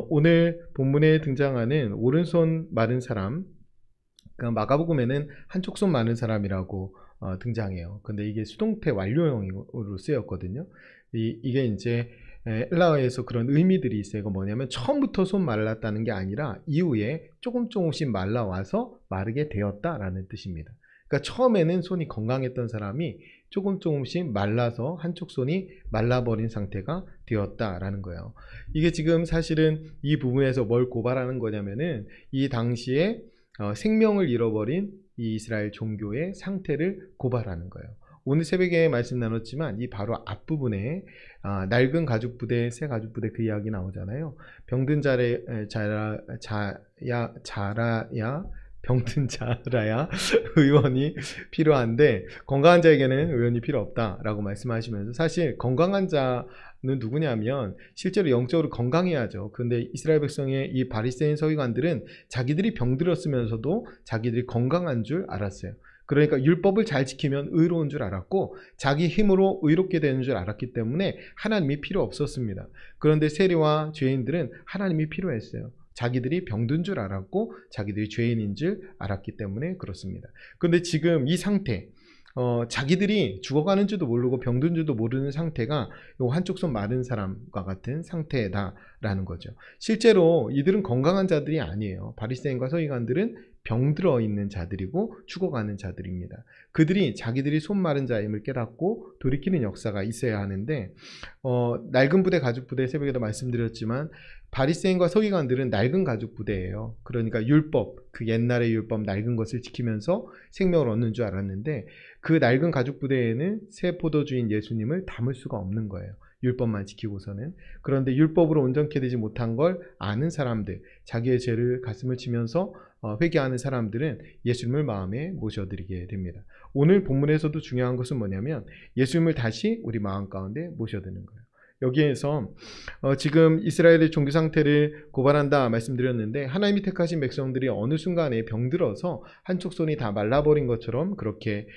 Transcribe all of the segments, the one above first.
오늘 본문에 등장하는 오른손 마른 사람, 그러니까 마가복음에는 한쪽 손 마른 사람이라고 등장해요. 근데 이게 수동태 완료형으로 쓰였거든요. 이게 이제 헬라어에서 그런 의미들이 있어요. 이거 뭐냐면 처음부터 손 말랐다는 게 아니라 이후에 조금씩 말라와서 마르게 되었다라는 뜻입니다. 그러니까 처음에는 손이 건강했던 사람이 조금씩 말라서 한쪽 손이 말라버린 상태가 되었다라는 거예요. 이게 지금 사실은 이 부분에서 뭘 고발하는 거냐면은 이 당시에 생명을 잃어버린 이 이스라엘 종교의 상태를 고발하는 거예요. 오늘 새벽에 말씀 나눴지만 이 바로 앞부분에 낡은 가죽부대, 새 가죽부대 그 이야기 나오잖아요. 병든 병든 자라야 의원이 필요한데 건강한 자에게는 의원이 필요 없다라고 말씀하시면서, 사실 건강한 자는 누구냐면 실제로 영적으로 건강해야죠. 근데 이스라엘 백성의 이 바리새인 서기관들은 자기들이 병들었으면서도 자기들이 건강한 줄 알았어요. 그러니까 율법을 잘 지키면 의로운 줄 알았고 자기 힘으로 의롭게 되는 줄 알았기 때문에 하나님이 필요 없었습니다. 그런데 세리와 죄인들은 하나님이 필요했어요. 자기들이 병든 줄 알았고 자기들이 죄인인 줄 알았기 때문에 그렇습니다. 그런데 지금 이 상태, 자기들이 죽어가는 줄도 모르고 병든 줄도 모르는 상태가 한쪽 손 마른 사람과 같은 상태다라는 거죠. 실제로 이들은 건강한 자들이 아니에요. 바리새인과 서기관들은 병들어 있는 자들이고 죽어가는 자들입니다. 그들이 자기들이 손 마른 자임을 깨닫고 돌이키는 역사가 있어야 하는데, 낡은 부대, 가죽 부대, 새벽에도 말씀드렸지만 바리새인과 서기관들은 낡은 가죽 부대예요. 그러니까 율법, 그 옛날의 율법 낡은 것을 지키면서 생명을 얻는 줄 알았는데 그 낡은 가죽 부대에는 새 포도주인 예수님을 담을 수가 없는 거예요. 율법만 지키고서는. 그런데 율법으로 온전케 되지 못한 걸 아는 사람들, 자기의 죄를 가슴을 치면서 회개하는 사람들은 예수님을 마음에 모셔드리게 됩니다. 오늘 본문에서도 중요한 것은 뭐냐면 예수님을 다시 우리 마음 가운데 모셔드리는 거예요. 여기에서 지금 이스라엘의 종교 상태를 고발한다 말씀드렸는데, 하나님이 택하신 백성들이 어느 순간에 병들어서 한쪽 손이 다 말라버린 것처럼 그렇게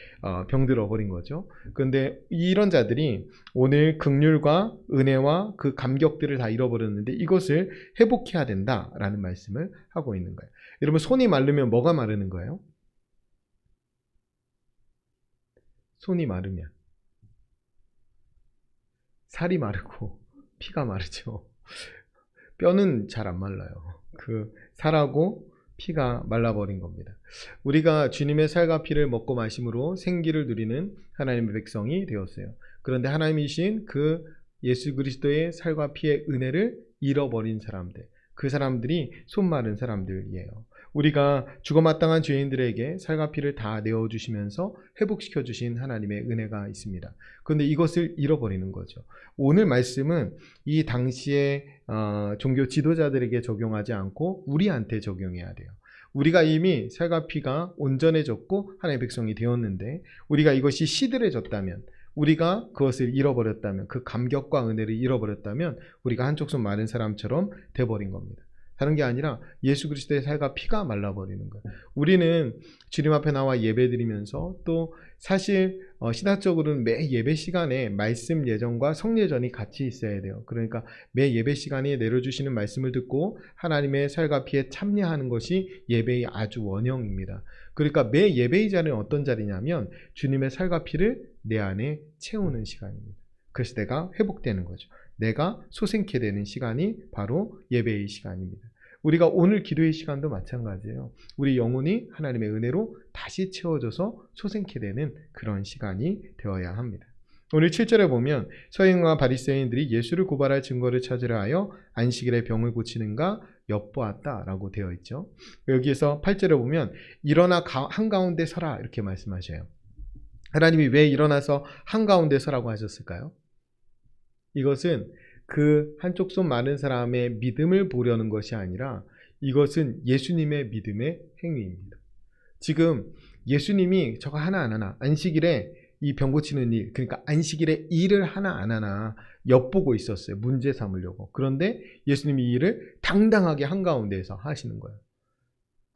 병들어 버린 거죠. 그런데 이런 자들이 오늘 긍휼과 은혜와 그 감격들을 다 잃어버렸는데 이것을 회복해야 된다라는 말씀을 하고 있는 거예요. 여러분, 손이 마르면 뭐가 마르는 거예요? 손이 마르면 살이 마르고 피가 마르죠. 뼈는 잘 안 말라요. 그 살하고 피가 말라버린 겁니다. 우리가 주님의 살과 피를 먹고 마심으로 생기를 누리는 하나님의 백성이 되었어요. 그런데 하나님이신 그 예수 그리스도의 살과 피의 은혜를 잃어버린 사람들, 그 사람들이 손 마른 사람들이에요. 우리가 죽어마땅한 죄인들에게 살과 피를 다 내어주시면서 회복시켜 주신 하나님의 은혜가 있습니다. 그런데 이것을 잃어버리는 거죠. 오늘 말씀은 이 당시의 종교 지도자들에게 적용하지 않고 우리한테 적용해야 돼요. 우리가 이미 살과 피가 온전해졌고 하나님의 백성이 되었는데, 우리가 이것이 시들해졌다면, 우리가 그것을 잃어버렸다면, 그 감격과 은혜를 잃어버렸다면 우리가 한쪽 손 마른 사람처럼 돼버린 겁니다. 다른 게 아니라 예수 그리스도의 살과 피가 말라버리는 거예요. 우리는 주님 앞에 나와 예배드리면서 또 사실 신학적으로는 매 예배 시간에 말씀 예전과 성예전이 같이 있어야 돼요. 그러니까 매 예배 시간에 내려주시는 말씀을 듣고 하나님의 살과 피에 참여하는 것이 예배의 아주 원형입니다. 그러니까 매 예배의 자리는 어떤 자리냐면 주님의 살과 피를 내 안에 채우는 시간입니다. 그래서 내가 회복되는 거죠. 내가 소생케 되는 시간이 바로 예배의 시간입니다. 우리가 오늘 기도의 시간도 마찬가지예요. 우리 영혼이 하나님의 은혜로 다시 채워져서 소생케 되는 그런 시간이 되어야 합니다. 오늘 7절에 보면 서기관과 바리새인들이 예수를 고발할 증거를 찾으려 하여 안식일에 병을 고치는가 엿보았다라고 되어 있죠. 여기에서 8절에 보면 일어나 한가운데 서라 이렇게 말씀하셔요. 하나님이 왜 일어나서 한가운데 서라고 하셨을까요? 이것은 그 한쪽 손 마른 사람의 믿음을 보려는 것이 아니라 이것은 예수님의 믿음의 행위입니다. 지금 예수님이 저거 하나 안 하나, 안식일에 이 병 고치는 일, 그러니까 안식일에 일을 하나 안 하나 엿보고 있었어요. 문제 삼으려고. 그런데 예수님이 이 일을 당당하게 한가운데에서 하시는 거예요.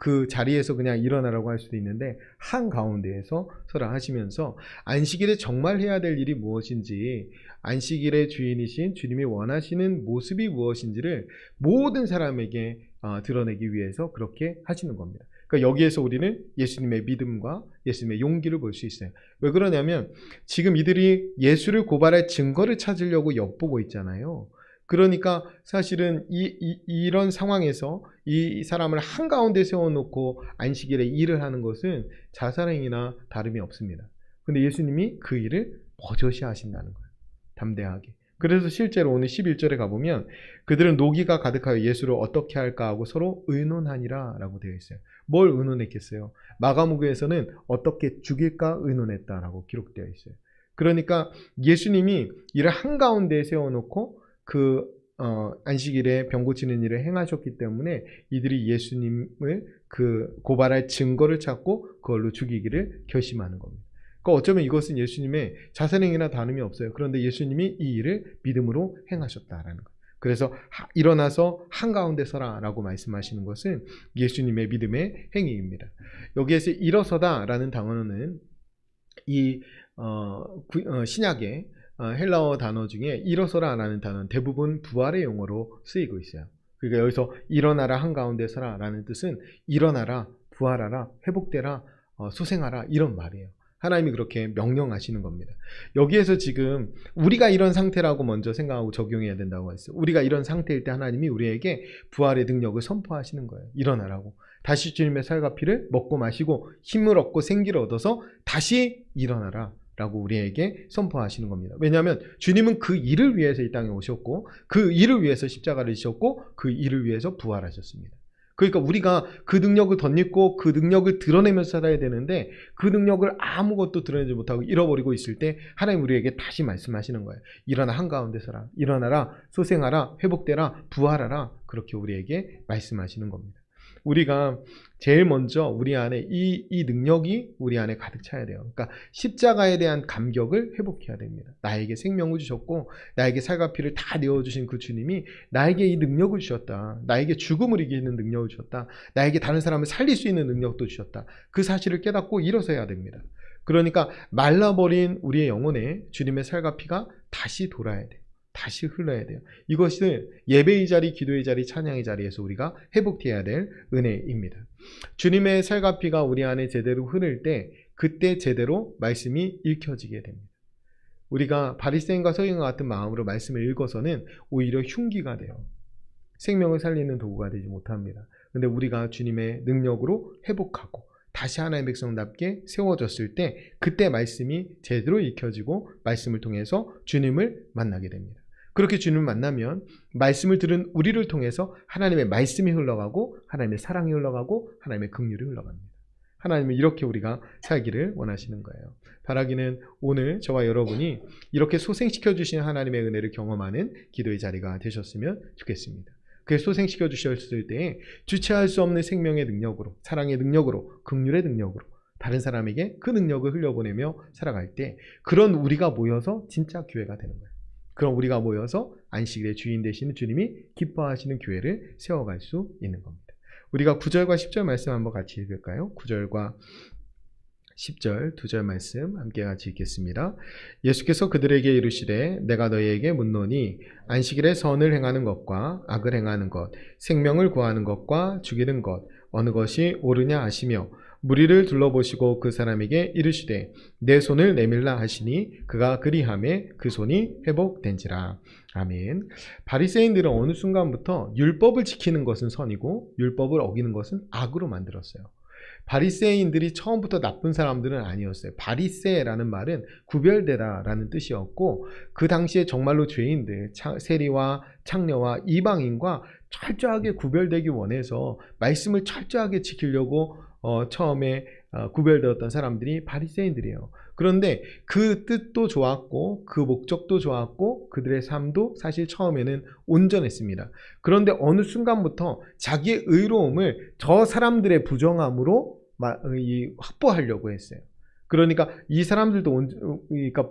그 자리에서 그냥 일어나라고 할 수도 있는데 한가운데에서 서라 하시면서 안식일에 정말 해야 될 일이 무엇인지, 안식일의 주인이신 주님이 원하시는 모습이 무엇인지를 모든 사람에게 드러내기 위해서 그렇게 하시는 겁니다. 그러니까 여기에서 우리는 예수님의 믿음과 예수님의 용기를 볼 수 있어요. 왜 그러냐면 지금 이들이 예수를 고발할 증거를 찾으려고 엿보고 있잖아요. 그러니까 사실은 이런 상황에서 이 사람을 한가운데 세워놓고 안식일에 일을 하는 것은 자살행위나 다름이 없습니다. 근데 예수님이 그 일을 버젓이 하신다는 거예요. 담대하게. 그래서 실제로 오늘 11절에 가보면 그들은 노기가 가득하여 예수를 어떻게 할까 하고 서로 의논하니라 라고 되어 있어요. 뭘 의논했겠어요? 마가복음에서는 어떻게 죽일까 의논했다라고 기록되어 있어요. 그러니까 예수님이 이를 한가운데에 세워놓고 안식일에 병 고치는 일을 행하셨기 때문에 이들이 예수님을 고발할 증거를 찾고 그걸로 죽이기를 결심하는 겁니다. 그러니까 어쩌면 이것은 예수님의 자살행위나 다름이 없어요. 그런데 예수님이 이 일을 믿음으로 행하셨다라는 거예요. 그래서 일어나서 한가운데 서라 라고 말씀하시는 것은 예수님의 믿음의 행위입니다. 여기에서 일어서다라는 단어는 이 신약의 헬라어 단어 중에 일어서라라는 단어는 대부분 부활의 용어로 쓰이고 있어요. 그러니까 여기서 일어나라 한가운데 서라 라는 뜻은 일어나라, 부활하라, 회복되라, 소생하라 이런 말이에요. 하나님이 그렇게 명령하시는 겁니다. 여기에서 지금 우리가 이런 상태라고 먼저 생각하고 적용해야 된다고 했어요. 우리가 이런 상태일 때 하나님이 우리에게 부활의 능력을 선포하시는 거예요. 일어나라고. 다시 주님의 살과 피를 먹고 마시고 힘을 얻고 생기를 얻어서 다시 일어나라 라고 우리에게 선포하시는 겁니다. 왜냐하면 주님은 그 일을 위해서 이 땅에 오셨고 그 일을 위해서 십자가를 지셨고 그 일을 위해서 부활하셨습니다. 그러니까 우리가 그 능력을 덧입고 그 능력을 드러내면서 살아야 되는데 그 능력을 아무것도 드러내지 못하고 잃어버리고 있을 때 하나님 우리에게 다시 말씀하시는 거예요. 일어나 한가운데 서라. 일어나라. 소생하라. 회복되라. 부활하라. 그렇게 우리에게 말씀하시는 겁니다. 우리가 제일 먼저 우리 안에 이 능력이 우리 안에 가득 차야 돼요. 그러니까 십자가에 대한 감격을 회복해야 됩니다. 나에게 생명을 주셨고 나에게 살과 피를 다 내어주신 그 주님이 나에게 이 능력을 주셨다. 나에게 죽음을 이기는 능력을 주셨다. 나에게 다른 사람을 살릴 수 있는 능력도 주셨다. 그 사실을 깨닫고 일어서야 됩니다. 그러니까 말라버린 우리의 영혼에 주님의 살과 피가 다시 돌아야 돼요. 다시 흘러야 돼요. 이것은 예배의 자리, 기도의 자리, 찬양의 자리에서 우리가 회복해야 될 은혜입니다. 주님의 살과 피가 우리 안에 제대로 흐를 때 그때 제대로 말씀이 읽혀지게 됩니다. 우리가 바리새인과 서기관과 같은 마음으로 말씀을 읽어서는 오히려 흉기가 돼요. 생명을 살리는 도구가 되지 못합니다. 그런데 우리가 주님의 능력으로 회복하고 다시 하나님의 백성답게 세워졌을 때 그때 말씀이 제대로 읽혀지고 말씀을 통해서 주님을 만나게 됩니다. 그렇게 주님을 만나면 말씀을 들은 우리를 통해서 하나님의 말씀이 흘러가고 하나님의 사랑이 흘러가고 하나님의 긍휼이 흘러갑니다. 하나님은 이렇게 우리가 살기를 원하시는 거예요. 바라기는 오늘 저와 여러분이 이렇게 소생시켜 주신 하나님의 은혜를 경험하는 기도의 자리가 되셨으면 좋겠습니다. 그 소생시켜 주셨을 때에 주체할 수 없는 생명의 능력으로, 사랑의 능력으로, 긍휼의 능력으로 다른 사람에게 그 능력을 흘려보내며 살아갈 때 그런 우리가 모여서 진짜 교회가 되는 거예요. 그럼 우리가 모여서 안식일의 주인 되시는 주님이 기뻐하시는 교회를 세워갈 수 있는 겁니다. 우리가 9절과 10절 말씀 한번 같이 읽을까요? 9절과 10절 두 절 말씀 함께 같이 읽겠습니다. 예수께서 그들에게 이르시되 내가 너희에게 묻노니 안식일에 선을 행하는 것과 악을 행하는 것, 생명을 구하는 것과 죽이는 것 어느 것이 옳으냐 하시며 무리를 둘러보시고 그 사람에게 이르시되 내 손을 내밀라 하시니 그가 그리하매 그 손이 회복된지라. 아멘. 바리새인들은 어느 순간부터 율법을 지키는 것은 선이고 율법을 어기는 것은 악으로 만들었어요. 바리새인들이 처음부터 나쁜 사람들은 아니었어요. 바리새라는 말은 구별되다라는 뜻이었고 그 당시에 정말로 죄인들, 세리와 창녀와 이방인과 철저하게 구별되기 원해서 말씀을 철저하게 지키려고 처음에 구별되었던 사람들이 바리새인들이에요. 그런데 그 뜻도 좋았고 그 목적도 좋았고 그들의 삶도 사실 처음에는 온전했습니다. 그런데 어느 순간부터 자기의 의로움을 저 사람들의 부정함으로 확보하려고 했어요. 그러니까 이 사람들도 그러니까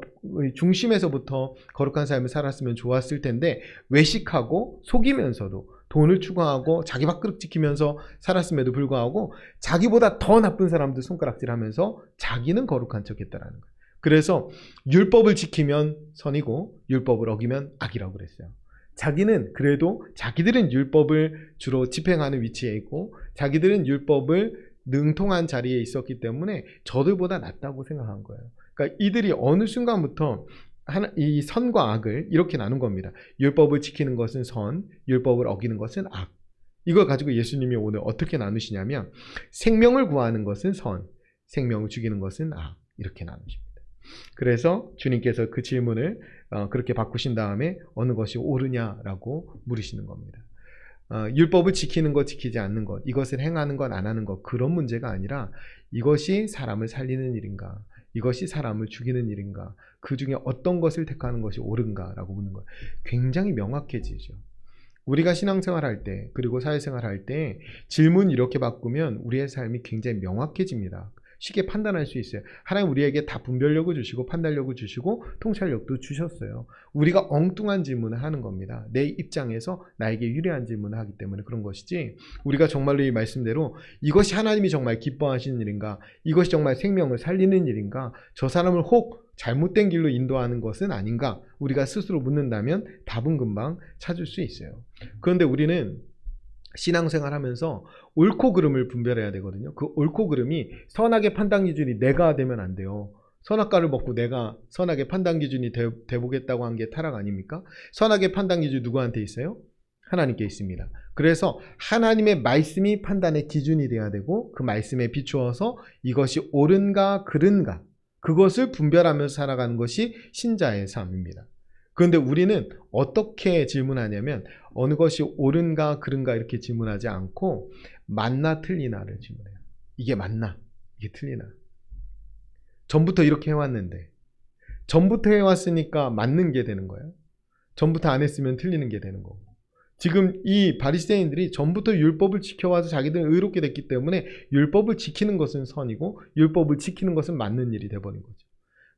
중심에서부터 거룩한 삶을 살았으면 좋았을 텐데 외식하고 속이면서도 돈을 추구하고 자기 밥그릇 지키면서 살았음에도 불구하고 자기보다 더 나쁜 사람들 손가락질하면서 자기는 거룩한 척했다라는 거예요. 그래서 율법을 지키면 선이고 율법을 어기면 악이라고 그랬어요. 자기는 그래도 자기들은 율법을 주로 집행하는 위치에 있고 자기들은 율법을 능통한 자리에 있었기 때문에 저들보다 낫다고 생각한 거예요. 그러니까 이들이 어느 순간부터 이 선과 악을 이렇게 나눈 겁니다. 율법을 지키는 것은 선, 율법을 어기는 것은 악. 이걸 가지고 예수님이 오늘 어떻게 나누시냐면 생명을 구하는 것은 선, 생명을 죽이는 것은 악. 이렇게 나누십니다. 그래서 주님께서 그 질문을 그렇게 바꾸신 다음에 어느 것이 옳으냐라고 물으시는 겁니다. 율법을 지키는 것, 지키지 않는 것, 이것을 행하는 것, 안 하는 것, 그런 문제가 아니라 이것이 사람을 살리는 일인가, 이것이 사람을 죽이는 일인가, 그 중에 어떤 것을 택하는 것이 옳은가라고 묻는 거예요. 굉장히 명확해지죠. 우리가 신앙생활 할 때, 그리고 사회생활 할 때 질문 이렇게 바꾸면 우리의 삶이 굉장히 명확해집니다. 쉽게 판단할 수 있어요. 하나님 우리에게 다 분별력을 주시고 판단력을 주시고 통찰력도 주셨어요. 우리가 엉뚱한 질문을 하는 겁니다. 내 입장에서 나에게 유리한 질문을 하기 때문에 그런 것이지, 우리가 정말로 이 말씀대로 이것이 하나님이 정말 기뻐하시는 일인가, 이것이 정말 생명을 살리는 일인가, 저 사람을 혹 잘못된 길로 인도하는 것은 아닌가, 우리가 스스로 묻는다면 답은 금방 찾을 수 있어요. 그런데 우리는 신앙생활 하면서 옳고 그름을 분별해야 되거든요. 그 옳고 그름이 선악의 판단 기준이 내가 되면 안 돼요. 선악과를 먹고 내가 선악의 판단 기준이 돼보겠다고 한 게 타락 아닙니까? 선악의 판단 기준이 누구한테 있어요? 하나님께 있습니다. 그래서 하나님의 말씀이 판단의 기준이 돼야 되고 그 말씀에 비추어서 이것이 옳은가 그른가, 그것을 분별하면서 살아가는 것이 신자의 삶입니다. 그런데 우리는 어떻게 질문하냐면 어느 것이 옳은가 그른가 이렇게 질문하지 않고 맞나 틀리나를 질문해요. 이게 맞나? 이게 틀리나? 전부터 이렇게 해왔는데, 전부터 해왔으니까 맞는 게 되는 거예요. 전부터 안 했으면 틀리는 게 되는 거고. 지금 이 바리새인들이 전부터 율법을 지켜와서 자기들은 의롭게 됐기 때문에 율법을 지키는 것은 선이고 율법을 지키는 것은 맞는 일이 돼버린 거죠.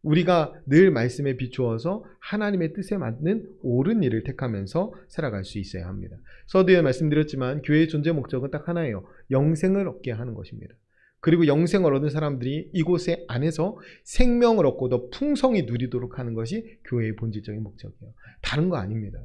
우리가 늘 말씀에 비추어서 하나님의 뜻에 맞는 옳은 일을 택하면서 살아갈 수 있어야 합니다. 서두에 말씀드렸지만 교회의 존재 목적은 딱 하나예요. 영생을 얻게 하는 것입니다. 그리고 영생을 얻은 사람들이 이곳에 안에서 생명을 얻고 더 풍성히 누리도록 하는 것이 교회의 본질적인 목적이에요. 다른 거 아닙니다.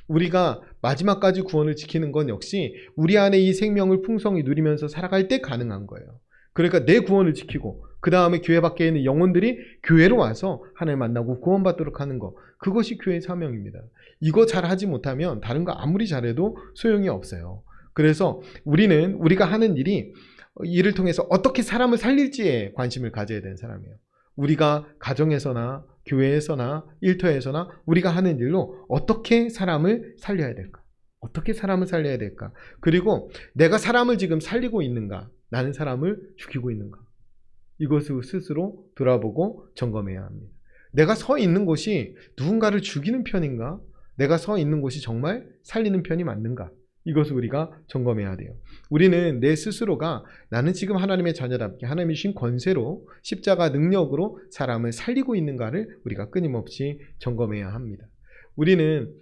우리가 마지막까지 구원을 지키는 건 역시 우리 안에 이 생명을 풍성히 누리면서 살아갈 때 가능한 거예요. 그러니까 내 구원을 지키고 그 다음에 교회 밖에 있는 영혼들이 교회로 와서 하나님 만나고 구원받도록 하는 것, 그것이 교회의 사명입니다. 이거 잘하지 못하면 다른 거 아무리 잘해도 소용이 없어요. 그래서 우리가 하는 일이 이를 통해서 어떻게 사람을 살릴지에 관심을 가져야 되는 사람이에요. 우리가 가정에서나 교회에서나 일터에서나 우리가 하는 일로 어떻게 사람을 살려야 될까? 어떻게 사람을 살려야 될까? 그리고 내가 사람을 지금 살리고 있는가? 나는 사람을 죽이고 있는가? 이것을 스스로 돌아보고 점검해야 합니다. 내가 서 있는 곳이 누군가를 죽이는 편인가? 내가 서 있는 곳이 정말 살리는 편이 맞는가? 이것을 우리가 점검해야 돼요. 우리는 내 스스로가 나는 지금 하나님의 자녀답게 하나님이 주신 권세로 십자가 능력으로 사람을 살리고 있는가를 우리가 끊임없이 점검해야 합니다. 우리는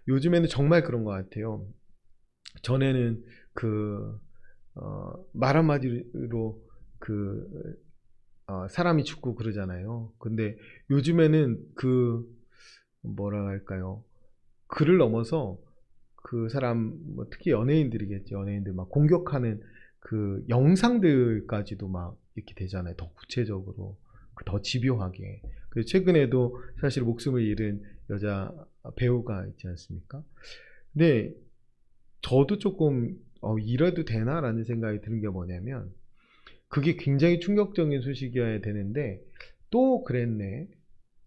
요즘에는 정말 그런 것 같아요. 전에는 말 한마디로 사람이 죽고 그러잖아요. 근데 요즘에는 뭐라 할까요? 그를 넘어서 그 사람, 특히 연예인들이겠죠. 연예인들 막 공격하는 그 영상들까지도 막 이렇게 되잖아요. 더 구체적으로, 더 집요하게. 그래서 최근에도 사실 목숨을 잃은 여자 배우가 있지 않습니까? 근데 저도 조금 이래도 되나라는 생각이 드는 게 뭐냐면, 그게 굉장히 충격적인 소식이어야 되는데 또 그랬네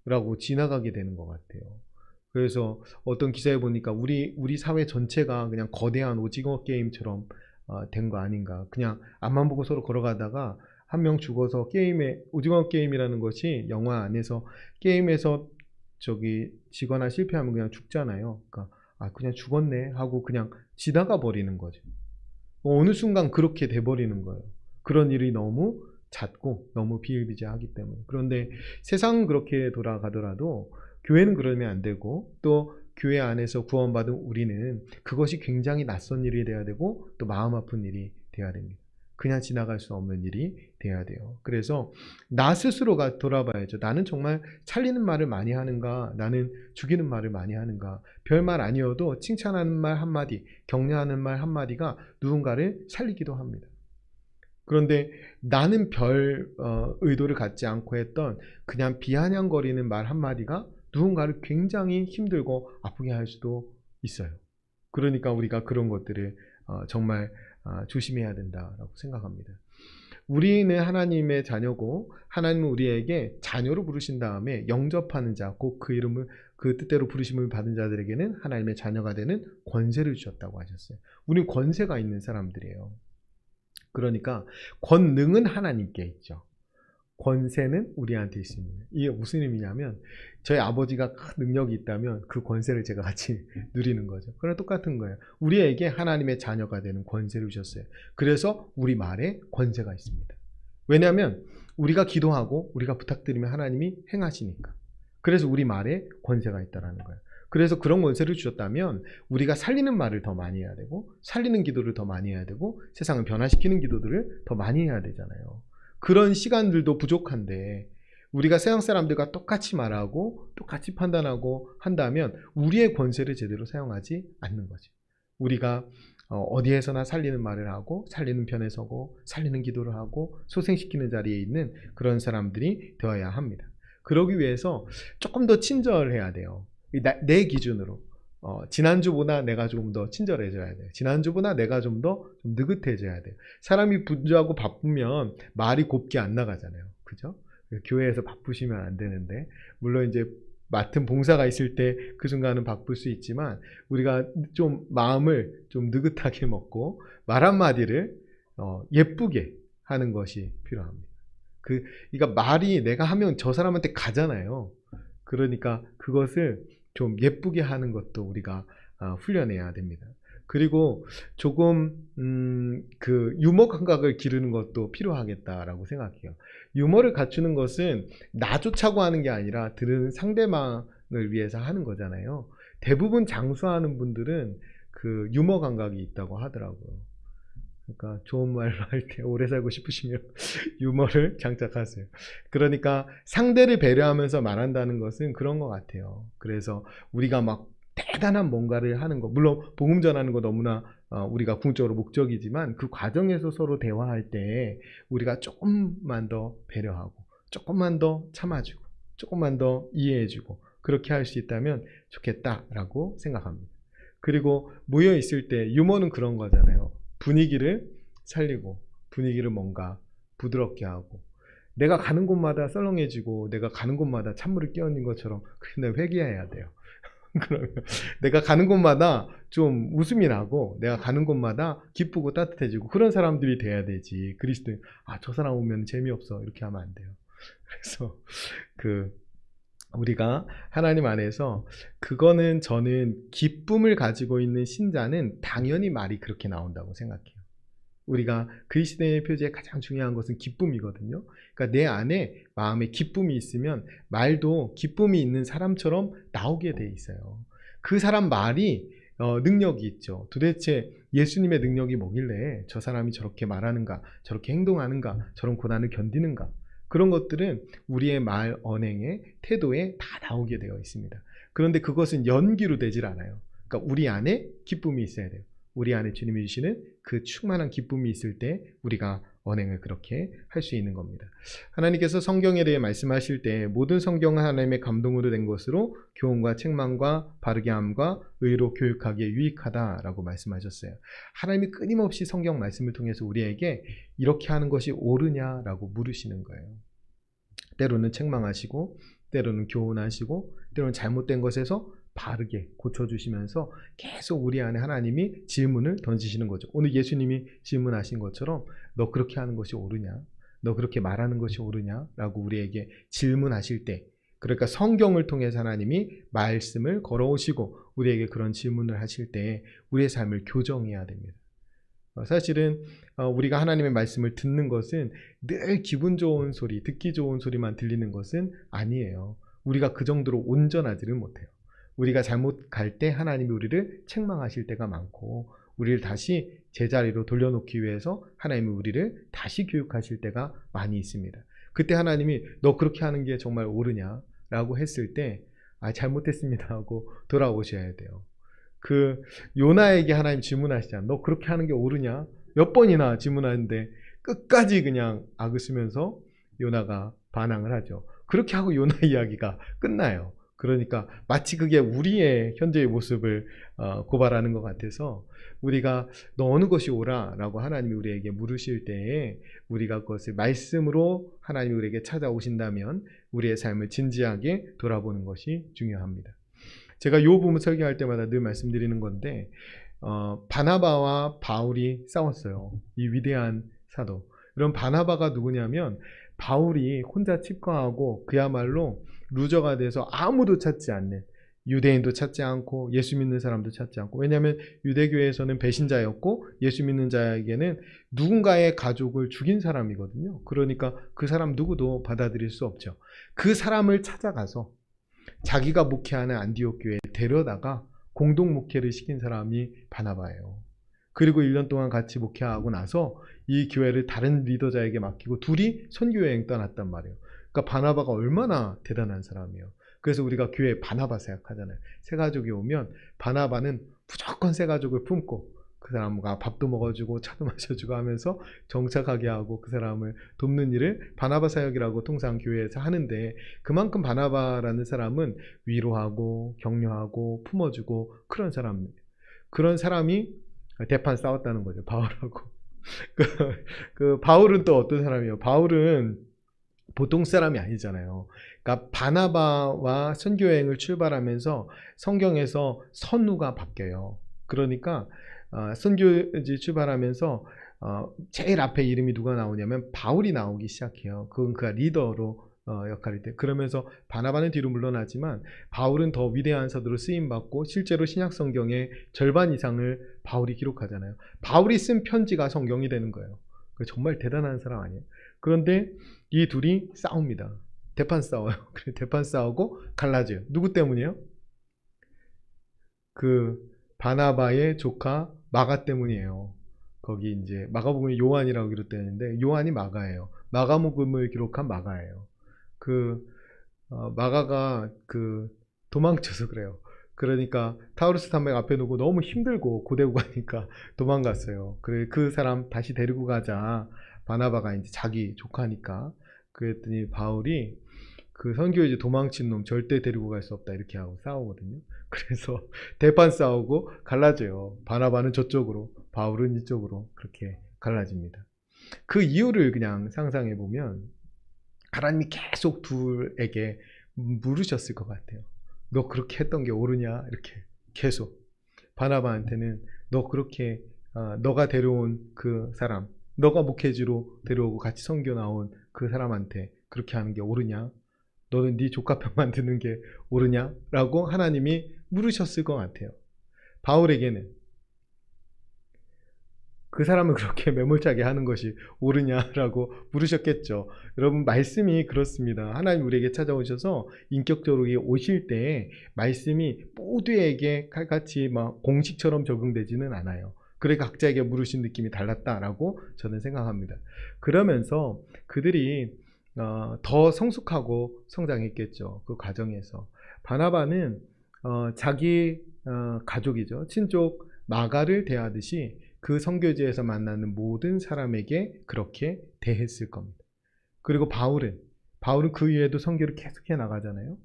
라고 지나가게 되는 것 같아요. 그래서 어떤 기사에 보니까 우리 사회 전체가 그냥 거대한 오징어 게임처럼 된 거 아닌가. 그냥 앞만 보고 서로 걸어가다가 한 명 죽어서 오징어 게임이라는 것이 영화 안에서 게임에서 지거나 실패하면 그냥 죽잖아요. 그러니까 그냥 죽었네 하고 그냥 지나가 버리는 거죠. 어느 순간 그렇게 돼버리는 거예요. 그런 일이 너무 잦고 너무 비일비재하기 때문에. 그런데 세상은 그렇게 돌아가더라도 교회는 그러면 안 되고, 또 교회 안에서 구원받은 우리는 그것이 굉장히 낯선 일이 돼야 되고 또 마음 아픈 일이 돼야 됩니다. 그냥 지나갈 수 없는 일이 돼야 돼요. 그래서 나 스스로가 돌아봐야죠. 나는 정말 살리는 말을 많이 하는가, 나는 죽이는 말을 많이 하는가. 별말 아니어도 칭찬하는 말 한마디, 격려하는 말 한마디가 누군가를 살리기도 합니다. 그런데 나는 별 의도를 갖지 않고 했던 그냥 비아냥거리는 말 한마디가 누군가를 굉장히 힘들고 아프게 할 수도 있어요. 그러니까 우리가 그런 것들을 정말 조심해야 된다라고 생각합니다. 우리는 하나님의 자녀고 하나님은 우리에게 자녀로 부르신 다음에 영접하는 자, 곧 그 이름을 그 뜻대로 부르심을 받은 자들에게는 하나님의 자녀가 되는 권세를 주셨다고 하셨어요. 우리는 권세가 있는 사람들이에요. 그러니까 권능은 하나님께 있죠. 권세는 우리한테 있습니다. 이게 무슨 의미냐면 저희 아버지가 큰 능력이 있다면 그 권세를 제가 같이 누리는 거죠. 그랑 똑같은 거예요. 우리에게 하나님의 자녀가 되는 권세를 주셨어요. 그래서 우리 말에 권세가 있습니다. 왜냐하면 우리가 기도하고 우리가 부탁드리면 하나님이 행하시니까. 그래서 우리 말에 권세가 있다는 거예요. 그래서 그런 권세를 주셨다면 우리가 살리는 말을 더 많이 해야 되고, 살리는 기도를 더 많이 해야 되고, 세상을 변화시키는 기도들을 더 많이 해야 되잖아요. 그런 시간들도 부족한데 우리가 세상 사람들과 똑같이 말하고 똑같이 판단하고 한다면 우리의 권세를 제대로 사용하지 않는 거죠. 우리가 어디에서나 살리는 말을 하고 살리는 편에 서고 살리는 기도를 하고 소생시키는 자리에 있는 그런 사람들이 되어야 합니다. 그러기 위해서 조금 더 친절해야 돼요. 내 기준으로 지난주보다 내가 조금 더 친절해져야 돼요. 지난주보다 내가 좀 더 느긋해져야 돼요. 사람이 분주하고 바쁘면 말이 곱게 안 나가잖아요. 그죠? 교회에서 바쁘시면 안 되는데, 물론 이제 맡은 봉사가 있을 때 그 순간은 바쁠 수 있지만 우리가 좀 마음을 좀 느긋하게 먹고 말 한마디를 예쁘게 하는 것이 필요합니다. 그러니까 말이 내가 하면 저 사람한테 가잖아요. 그러니까 그것을 좀 예쁘게 하는 것도 우리가 훈련해야 됩니다. 그리고 조금 그 유머 감각을 기르는 것도 필요하겠다라고 생각해요. 유머를 갖추는 것은 나 좋자고 하는 게 아니라 들은 상대방을 위해서 하는 거잖아요. 대부분 장수하는 분들은 그 유머 감각이 있다고 하더라고요. 그러니까 좋은 말로 할 때 오래 살고 싶으시면 유머를 장착하세요. 그러니까 상대를 배려하면서 말한다는 것은 그런 것 같아요. 그래서 우리가 막 대단한 뭔가를 하는 거, 물론 복음 전하는 거 너무나 우리가 궁극적으로 목적이지만 그 과정에서 서로 대화할 때 우리가 조금만 더 배려하고 조금만 더 참아주고 조금만 더 이해해주고 그렇게 할 수 있다면 좋겠다라고 생각합니다. 그리고 모여 있을 때 유머는 그런 거잖아요. 분위기를 살리고 분위기를 뭔가 부드럽게 하고, 내가 가는 곳마다 썰렁해지고 내가 가는 곳마다 찬물을 끼얹는 것처럼 그냥 회개해야 돼요. 그러면 내가 가는 곳마다 좀 웃음이 나고 내가 가는 곳마다 기쁘고 따뜻해지고 그런 사람들이 돼야 되지. 그리스도인 저 사람 오면 재미없어 이렇게 하면 안 돼요. 그래서 우리가 하나님 안에서 그거는 저는 기쁨을 가지고 있는 신자는 당연히 말이 그렇게 나온다고 생각해요. 우리가 그리스도인의 표지에 가장 중요한 것은 기쁨이거든요. 그러니까 내 안에 마음에 기쁨이 있으면 말도 기쁨이 있는 사람처럼 나오게 돼 있어요. 그 사람 말이 능력이 있죠. 도대체 예수님의 능력이 뭐길래 저 사람이 저렇게 말하는가, 저렇게 행동하는가, 저런 고난을 견디는가. 그런 것들은 우리의 말, 언행에, 태도에 다 나오게 되어 있습니다. 그런데 그것은 연기로 되질 않아요. 그러니까 우리 안에 기쁨이 있어야 돼요. 우리 안에 주님이 주시는 그 충만한 기쁨이 있을 때 우리가 언행을 그렇게 할 수 있는 겁니다. 하나님께서 성경에 대해 말씀하실 때 모든 성경은 하나님의 감동으로 된 것으로 교훈과 책망과 바르게 함과 의로 교육하기에 유익하다라고 말씀하셨어요. 하나님이 끊임없이 성경 말씀을 통해서 우리에게 이렇게 하는 것이 옳으냐라고 물으시는 거예요. 때로는 책망하시고 때로는 교훈하시고 때로는 잘못된 것에서 바르게 고쳐주시면서 계속 우리 안에 하나님이 질문을 던지시는 거죠. 오늘 예수님이 질문하신 것처럼 너 그렇게 하는 것이 옳으냐? 너 그렇게 말하는 것이 옳으냐? 라고 우리에게 질문하실 때, 그러니까 성경을 통해서 하나님이 말씀을 걸어오시고 우리에게 그런 질문을 하실 때 우리의 삶을 교정해야 됩니다. 사실은 우리가 하나님의 말씀을 듣는 것은 늘 기분 좋은 소리, 듣기 좋은 소리만 들리는 것은 아니에요. 우리가 그 정도로 온전하지를 못해요. 우리가 잘못 갈 때 하나님이 우리를 책망하실 때가 많고, 우리를 다시 제자리로 돌려놓기 위해서 하나님이 우리를 다시 교육하실 때가 많이 있습니다. 그때 하나님이 너 그렇게 하는 게 정말 옳으냐? 라고 했을 때 잘못했습니다 하고 돌아오셔야 돼요. 그 요나에게 하나님 질문하시잖아. 너 그렇게 하는 게 옳으냐? 몇 번이나 질문하는데 끝까지 그냥 악을 쓰면서 요나가 반항을 하죠. 그렇게 하고 요나 이야기가 끝나요. 그러니까 마치 그게 우리의 현재의 모습을 고발하는 것 같아서, 우리가 너 어느 것이 옳아? 라고 하나님이 우리에게 물으실 때에 우리가 그것을 말씀으로 하나님이 우리에게 찾아오신다면 우리의 삶을 진지하게 돌아보는 것이 중요합니다. 제가 이 부분 설교할 때마다 늘 말씀드리는 건데, 바나바와 바울이 싸웠어요. 이 위대한 사도. 그럼 바나바가 누구냐면, 바울이 혼자 칩거하고 그야말로 루저가 돼서 아무도 찾지 않는, 유대인도 찾지 않고 예수 믿는 사람도 찾지 않고, 왜냐하면 유대교에서는 배신자였고 예수 믿는 자에게는 누군가의 가족을 죽인 사람이거든요. 그러니까 그 사람 누구도 받아들일 수 없죠. 그 사람을 찾아가서 자기가 목회하는 안디옥 교회에 데려다가 공동 목회를 시킨 사람이 바나바예요. 그리고 1년 동안 같이 목회하고 나서 이 교회를 다른 리더자에게 맡기고 둘이 선교여행 떠났단 말이에요. 그러니까 바나바가 얼마나 대단한 사람이에요. 그래서 우리가 교회에 바나바 생각하잖아요. 새 가족이 오면 바나바는 무조건 새 가족을 품고 그 사람과 밥도 먹어주고 차도 마셔주고 하면서 정착하게 하고 그 사람을 돕는 일을 바나바 사역이라고 통상 교회에서 하는데, 그만큼 바나바라는 사람은 위로하고 격려하고 품어주고 그런 사람이에요. 그런 사람이 대판 싸웠다는 거죠, 바울하고. 그 바울은 또 어떤 사람이에요? 바울은 보통 사람이 아니잖아요. 그러니까 바나바와 선교여행을 출발하면서 성경에서 선우가 바뀌어요. 그러니까 선교지 출발하면서 제일 앞에 이름이 누가 나오냐면 바울이 나오기 시작해요. 그건 그가 리더로 역할일 때. 그러면서 바나바는 뒤로 물러나지만 바울은 더 위대한 사도로 쓰임받고 실제로 신약 성경의 절반 이상을 바울이 기록하잖아요. 바울이 쓴 편지가 성경이 되는 거예요. 정말 대단한 사람 아니에요. 그런데 이 둘이 싸웁니다. 대판 싸워요. 대판 싸우고 갈라져요. 누구 때문이에요? 그 바나바의 조카 마가 때문이에요. 거기 이제 마가복음에 요한이라고 기록되는데 요한이 마가예요. 마가복음을 기록한 마가예요. 마가가 도망쳐서 그래요. 그러니까 타우루스 산맥 앞에 두고 너무 힘들고 고되고 가니까 도망갔어요. 그래 그 사람 다시 데리고 가자. 바나바가 이제 자기 조카니까. 그랬더니 바울이 그 선교지 도망친 놈 절대 데리고 갈 수 없다 이렇게 하고 싸우거든요. 그래서 대판 싸우고 갈라져요. 바나바는 저쪽으로, 바울은 이쪽으로 그렇게 갈라집니다. 그 이유를 그냥 상상해 보면 하나님이 계속 둘에게 물으셨을 것 같아요. 너 그렇게 했던 게 옳으냐? 이렇게 계속. 바나바한테는 너 그렇게 너가 데려온 그 사람, 너가 목회지로 데려오고 같이 선교 나온 그 사람한테 그렇게 하는 게 옳으냐? 너는 네 조카 편 만드는 게 옳으냐? 라고 하나님이 물으셨을 것 같아요. 바울에게는 그 사람을 그렇게 매몰차게 하는 것이 옳으냐라고 물으셨겠죠. 여러분, 말씀이 그렇습니다. 하나님 우리에게 찾아오셔서 인격적으로 오실 때 말씀이 모두에게 칼같이 막 공식처럼 적용되지는 않아요. 그래 각자에게 물으신 느낌이 달랐다라고 저는 생각합니다. 그러면서 그들이 더 성숙하고 성장했겠죠. 그 과정에서. 바나바는 자기 가족이죠. 친족 마가를 대하듯이 그 선교지에서 만나는 모든 사람에게 그렇게 대했을 겁니다. 그리고 바울은 그 이후에도 선교를 계속해 나가잖아요.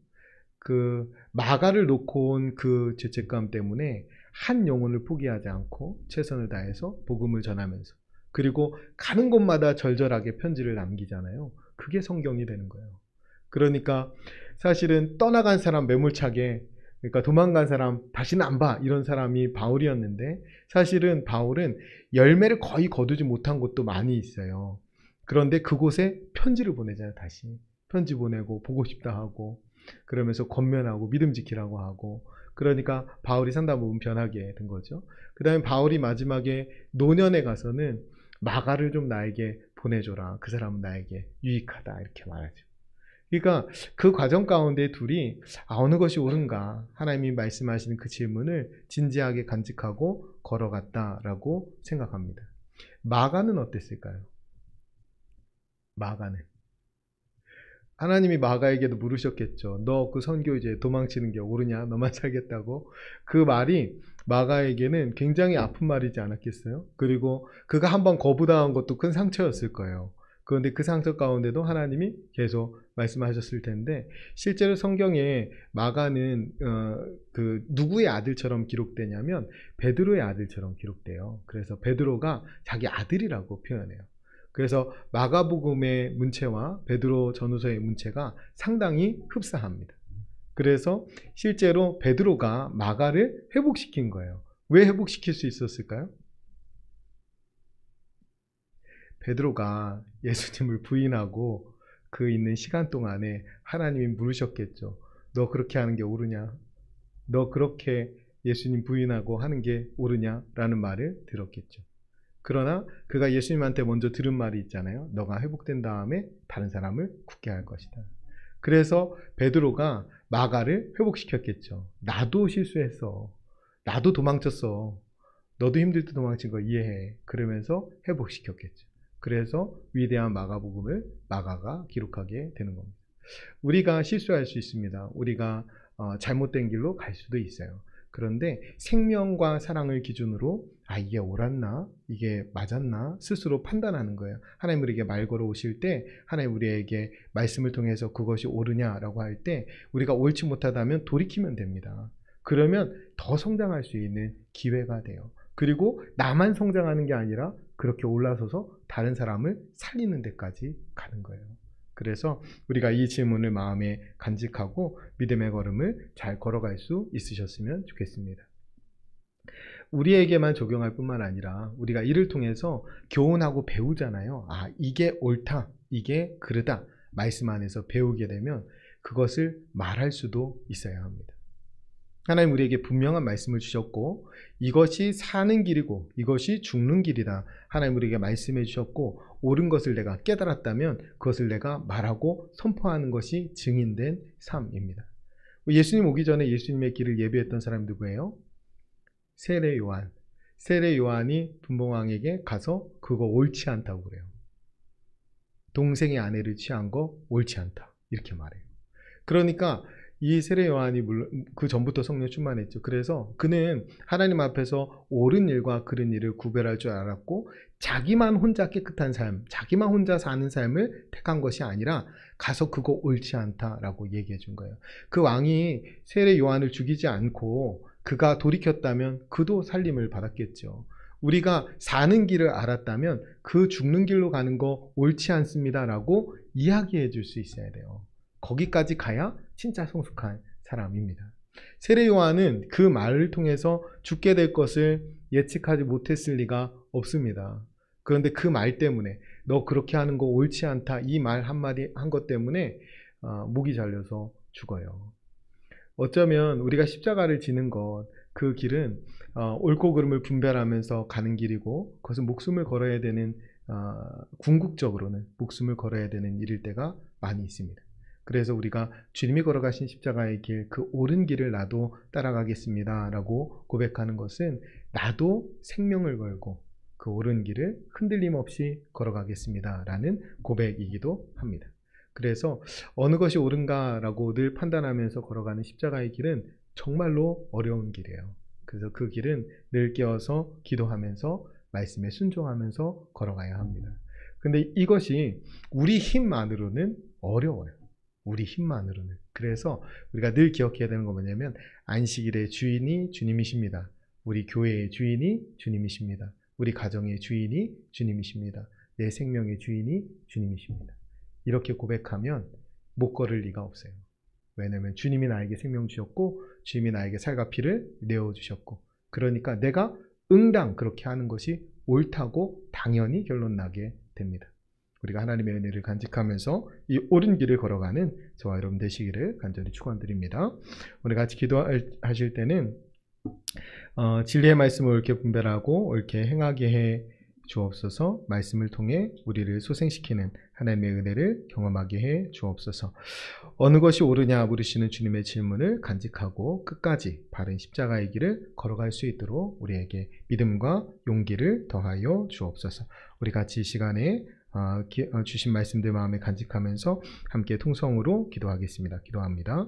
그 마가를 놓고 온 그 죄책감 때문에 한 영혼을 포기하지 않고 최선을 다해서 복음을 전하면서, 그리고 가는 곳마다 절절하게 편지를 남기잖아요. 그게 성경이 되는 거예요. 그러니까 사실은 떠나간 사람 매몰차게, 그러니까 도망간 사람 다시는 안 봐, 이런 사람이 바울이었는데, 사실은 바울은 열매를 거의 거두지 못한 곳도 많이 있어요. 그런데 그곳에 편지를 보내잖아요. 다시 편지 보내고 보고 싶다 하고, 그러면서 권면하고 믿음 지키라고 하고, 그러니까 바울이 상당 부분 변하게 된 거죠. 그 다음에 바울이 마지막에 노년에 가서는 마가를 좀 나에게 보내줘라. 그 사람은 나에게 유익하다. 이렇게 말하죠. 그러니까 그 과정 가운데 둘이 어느 것이 옳은가 하나님이 말씀하시는 그 질문을 진지하게 간직하고 걸어갔다라고 생각합니다. 마가는 어땠을까요? 마가는 하나님이 마가에게도 물으셨겠죠. 너 그 선교 이제 도망치는 게 옳으냐? 너만 살겠다고? 그 말이 마가에게는 굉장히 아픈 말이지 않았겠어요? 그리고 그가 한번 거부당한 것도 큰 상처였을 거예요. 그런데 그 상처 가운데도 하나님이 계속 말씀하셨을 텐데, 실제로 성경에 마가는 그 누구의 아들처럼 기록되냐면 베드로의 아들처럼 기록돼요. 그래서 베드로가 자기 아들이라고 표현해요. 그래서 마가복음의 문체와 베드로 전후서의 문체가 상당히 흡사합니다. 그래서 실제로 베드로가 마가를 회복시킨 거예요. 왜 회복시킬 수 있었을까요? 베드로가 예수님을 부인하고 그 있는 시간 동안에 하나님이 물으셨겠죠. 너 그렇게 하는 게 옳으냐? 너 그렇게 예수님 부인하고 하는 게 옳으냐? 라는 말을 들었겠죠. 그러나 그가 예수님한테 먼저 들은 말이 있잖아요. 너가 회복된 다음에 다른 사람을 굳게 할 것이다. 그래서 베드로가 마가를 회복시켰겠죠. 나도 실수했어. 나도 도망쳤어. 너도 힘들 때 도망친 거 이해해. 그러면서 회복시켰겠죠. 그래서 위대한 마가복음을 마가가 기록하게 되는 겁니다. 우리가 실수할 수 있습니다. 우리가 잘못된 길로 갈 수도 있어요. 그런데 생명과 사랑을 기준으로 이게 옳았나? 이게 맞았나? 스스로 판단하는 거예요. 하나님 우리에게 말 걸어오실 때 하나님 우리에게 말씀을 통해서 그것이 옳으냐라고 할 때 우리가 옳지 못하다면 돌이키면 됩니다. 그러면 더 성장할 수 있는 기회가 돼요. 그리고 나만 성장하는 게 아니라 그렇게 올라서서 다른 사람을 살리는 데까지 가는 거예요. 그래서 우리가 이 질문을 마음에 간직하고 믿음의 걸음을 잘 걸어갈 수 있으셨으면 좋겠습니다. 우리에게만 적용할 뿐만 아니라 우리가 이를 통해서 교훈하고 배우잖아요. 이게 옳다, 이게 그르다 말씀 안에서 배우게 되면 그것을 말할 수도 있어야 합니다. 하나님 우리에게 분명한 말씀을 주셨고 이것이 사는 길이고 이것이 죽는 길이다. 하나님 우리에게 말씀해 주셨고 옳은 것을 내가 깨달았다면 그것을 내가 말하고 선포하는 것이 증인된 삶입니다. 예수님 오기 전에 예수님의 길을 예비했던 사람이 누구예요? 세례 요한. 세례 요한이 분봉왕에게 가서 그거 옳지 않다고 그래요. 동생의 아내를 취한 거 옳지 않다. 이렇게 말해요. 그러니까 이 세례 요한이 물론 그 전부터 성령 충만했죠. 그래서 그는 하나님 앞에서 옳은 일과 그른 일을 구별할 줄 알았고 자기만 혼자 깨끗한 삶, 자기만 혼자 사는 삶을 택한 것이 아니라 가서 그거 옳지 않다라고 얘기해 준 거예요. 그 왕이 세례 요한을 죽이지 않고 그가 돌이켰다면 그도 살림을 받았겠죠. 우리가 사는 길을 알았다면 그 죽는 길로 가는 거 옳지 않습니다라고 이야기해 줄 수 있어야 돼요. 거기까지 가야 진짜 성숙한 사람입니다. 세례 요한은 그 말을 통해서 죽게 될 것을 예측하지 못했을 리가 없습니다. 그런데 그 말 때문에 너 그렇게 하는 거 옳지 않다 이 말 한마디 한 것 때문에 목이 잘려서 죽어요. 어쩌면 우리가 십자가를 지는 것, 그 길은 옳고 그름을 분별하면서 가는 길이고 그것은 목숨을 걸어야 되는 궁극적으로는 목숨을 걸어야 되는 일일 때가 많이 있습니다. 그래서 우리가 주님이 걸어가신 십자가의 길, 그 옳은 길을 나도 따라가겠습니다 라고 고백하는 것은 나도 생명을 걸고 그 옳은 길을 흔들림 없이 걸어가겠습니다 라는 고백이기도 합니다. 그래서 어느 것이 옳은가라고 늘 판단하면서 걸어가는 십자가의 길은 정말로 어려운 길이에요. 그래서 그 길은 늘 깨어서 기도하면서 말씀에 순종하면서 걸어가야 합니다. 근데 이것이 우리 힘만으로는 어려워요. 우리 힘만으로는. 그래서 우리가 늘 기억해야 되는 건 뭐냐면 안식일의 주인이 주님이십니다. 우리 교회의 주인이 주님이십니다. 우리 가정의 주인이 주님이십니다. 내 생명의 주인이 주님이십니다. 이렇게 고백하면 못 걸을 리가 없어요. 왜냐하면 주님이 나에게 생명 주셨고 주님이 나에게 살과 피를 내어주셨고 그러니까 내가 응당 그렇게 하는 것이 옳다고 당연히 결론 나게 됩니다. 우리가 하나님의 은혜를 간직하면서 이 옳은 길을 걸어가는 저와 여러분 되시기를 간절히 축원드립니다. 오늘 같이 기도하실 때는 진리의 말씀을 옳게 분별하고 옳게 행하게 해 주옵소서. 말씀을 통해 우리를 소생시키는 하나님의 은혜를 경험하게 해 주옵소서. 어느 것이 옳으냐 물으시는 주님의 질문을 간직하고 끝까지 바른 십자가의 길을 걸어갈 수 있도록 우리에게 믿음과 용기를 더하여 주옵소서. 우리 같이 이 시간에 주신 말씀들 마음에 간직하면서 함께 통성으로 기도하겠습니다. 기도합니다.